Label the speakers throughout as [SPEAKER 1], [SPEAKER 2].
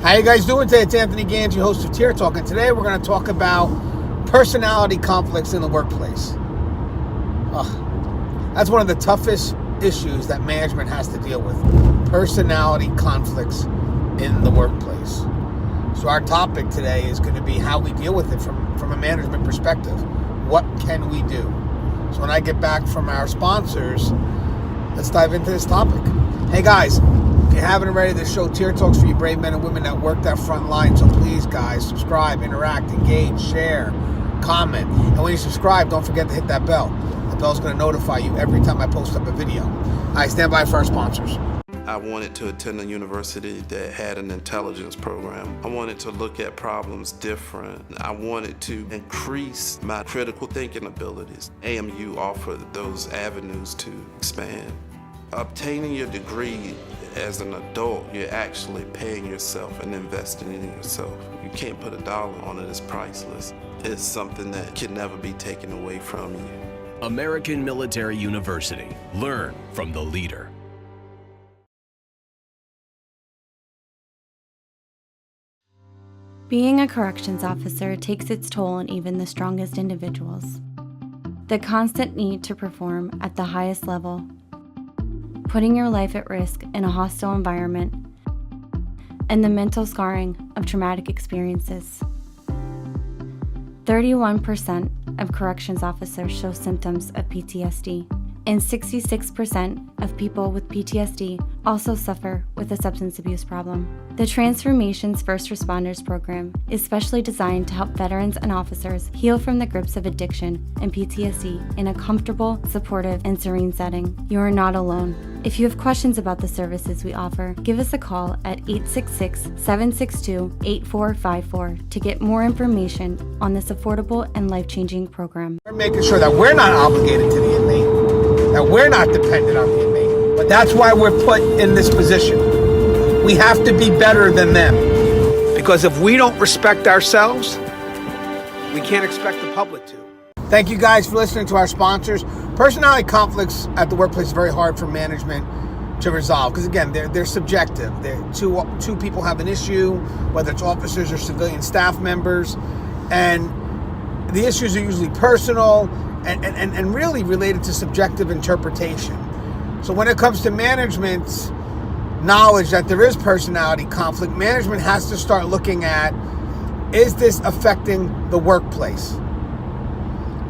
[SPEAKER 1] How you guys doing today? It's Anthony Gangi, host of Tier Talk, and today we're going to talk about personality conflicts in the workplace. That's one of the toughest issues that management has to deal with. Personality conflicts in the workplace. So our topic today is going to be how we deal with it from a management perspective. What can we do? So when I get back from our sponsors, let's dive into this topic. Hey guys, if you haven't already, this show Tier Talks for you brave men and women that work that front line. So please guys, subscribe, interact, engage, share, comment. And when you subscribe, don't forget to hit that bell. The bell's going to notify you every time I post up a video. All right, stand by for our sponsors.
[SPEAKER 2] I wanted to attend a university that had an intelligence program. I wanted to look at problems different. I wanted to increase my critical thinking abilities. AMU offered those avenues to expand. Obtaining your degree as an adult, you're actually paying yourself and investing in yourself. You can't put a dollar on it, it's priceless. It's something that can never be taken away from you.
[SPEAKER 3] American Military University. Learn from the leader.
[SPEAKER 4] Being a corrections officer takes its toll on even the strongest individuals. The constant need to perform at the highest level, putting your life at risk in a hostile environment, and the mental scarring of traumatic experiences. 31% of corrections officers show symptoms of PTSD, and 66% of people with PTSD also suffer with a substance abuse problem. The Transformations First Responders program is specially designed to help veterans and officers heal from the grips of addiction and PTSD in a comfortable, supportive, and serene setting. You are not alone. If you have questions about the services we offer, give us a call at 866-762-8454 to get more information on this affordable and life-changing program.
[SPEAKER 1] We're making sure that we're not obligated to the inmate, that we're not dependent on the inmate, but that's why we're put in this position. We have to be better than them, because if we don't respect ourselves, we can't expect the public to. Thank you guys for listening to our sponsors. Personality conflicts at the workplace is very hard for management to resolve, because again, they're subjective. Two people have an issue, whether it's officers or civilian staff members, and the issues are usually personal and really related to subjective interpretation. So when it comes to management's knowledge that there is personality conflict, management has to start looking at, is this affecting the workplace?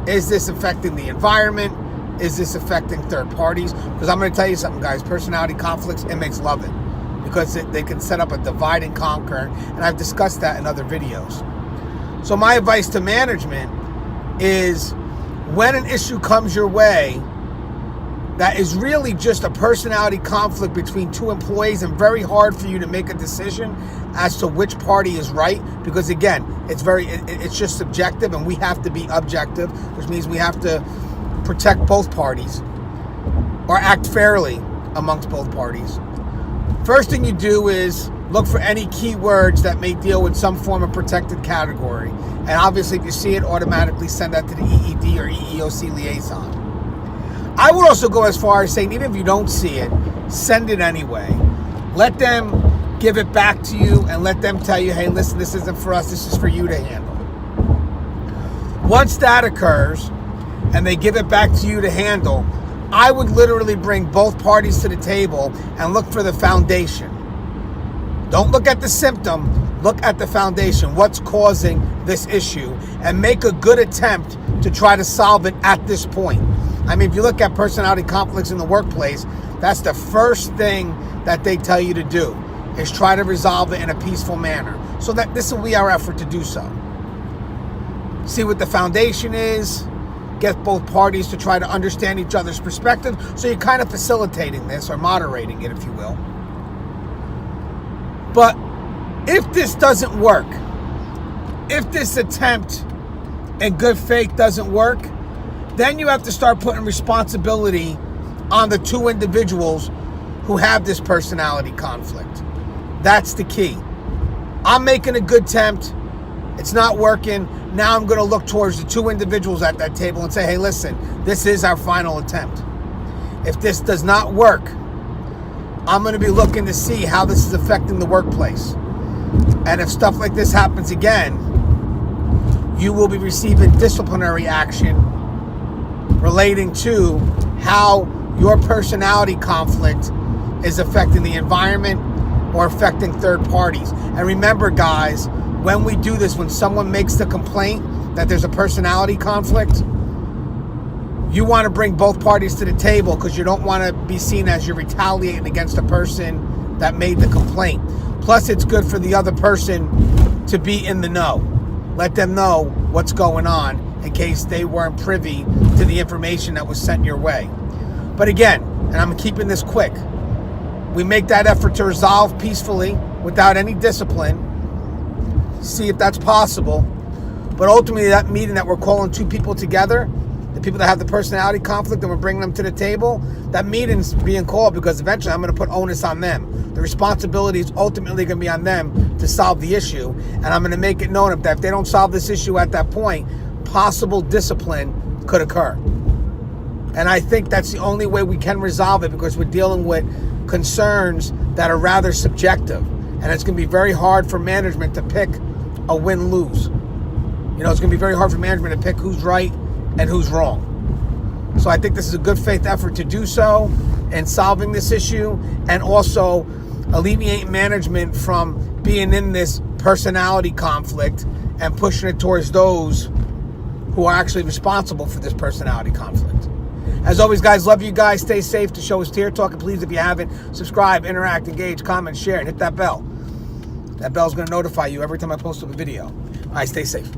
[SPEAKER 1] Is this affecting the environment? Is this affecting third parties? Because I'm going to tell you something, guys. Personality conflicts, inmates love it, because they can set up a divide and conquer, and I've discussed that in other videos. So my advice to management is, when an issue comes your way that is really just a personality conflict between two employees and very hard for you to make a decision as to which party is right, because again, it's just subjective, and we have to be objective, which means we have to protect both parties or act fairly amongst both parties. First thing you do is look for any keywords that may deal with some form of protected category. And obviously, if you see it, automatically send that to the EED or EEOC liaison. I would also go as far as saying, even if you don't see it, send it anyway. Let them give it back to you and let them tell you, hey, listen, this isn't for us, this is for you to handle. Once that occurs and they give it back to you to handle, I would literally bring both parties to the table and look for the foundation. Don't look at the symptom, look at the foundation. What's causing this issue? And make a good attempt to try to solve it at this point. I mean, if you look at personality conflicts in the workplace, that's the first thing that they tell you to do, is try to resolve it in a peaceful manner. So that this will be our effort to do so. See what the foundation is, get both parties to try to understand each other's perspective. So you're kind of facilitating this, or moderating it, if you will. But if this doesn't work, if this attempt in good faith doesn't work, then you have to start putting responsibility on the two individuals who have this personality conflict. That's the key. I'm making a good attempt. It's not working. Now I'm going to look towards the two individuals at that table and say, hey, listen, this is our final attempt. If this does not work, I'm going to be looking to see how this is affecting the workplace. And if stuff like this happens again, you will be receiving disciplinary action relating to how your personality conflict is affecting the environment or affecting third parties. And remember, guys, when we do this, when someone makes the complaint that there's a personality conflict, you want to bring both parties to the table because you don't want to be seen as you're retaliating against the person that made the complaint. Plus, it's good for the other person to be in the know. Let them know what's going on in case they weren't privy to the information that was sent your way. But again, and I'm keeping this quick, we make that effort to resolve peacefully without any discipline, see if that's possible. But ultimately, that meeting that we're calling two people together, the people that have the personality conflict and we're bringing them to the table, that meeting's being called because eventually I'm going to put onus on them. The responsibility is ultimately going to be on them to solve the issue. And I'm going to make it known that if they don't solve this issue at that point, possible discipline could occur. And I think that's the only way we can resolve it because we're dealing with concerns that are rather subjective. And it's going to be very hard for management to pick a win-lose. You know, it's going to be very hard for management to pick who's right and who's wrong. So I think this is a good faith effort to do so in solving this issue and also alleviate management from being in this personality conflict and pushing it towards those who are actually responsible for this personality conflict. As always, guys, love you guys. Stay safe. The show is Tier Talking. Please, if you haven't, subscribe, interact, engage, comment, share, and hit that bell. That bell's going to notify you every time I post up a video. All right, stay safe.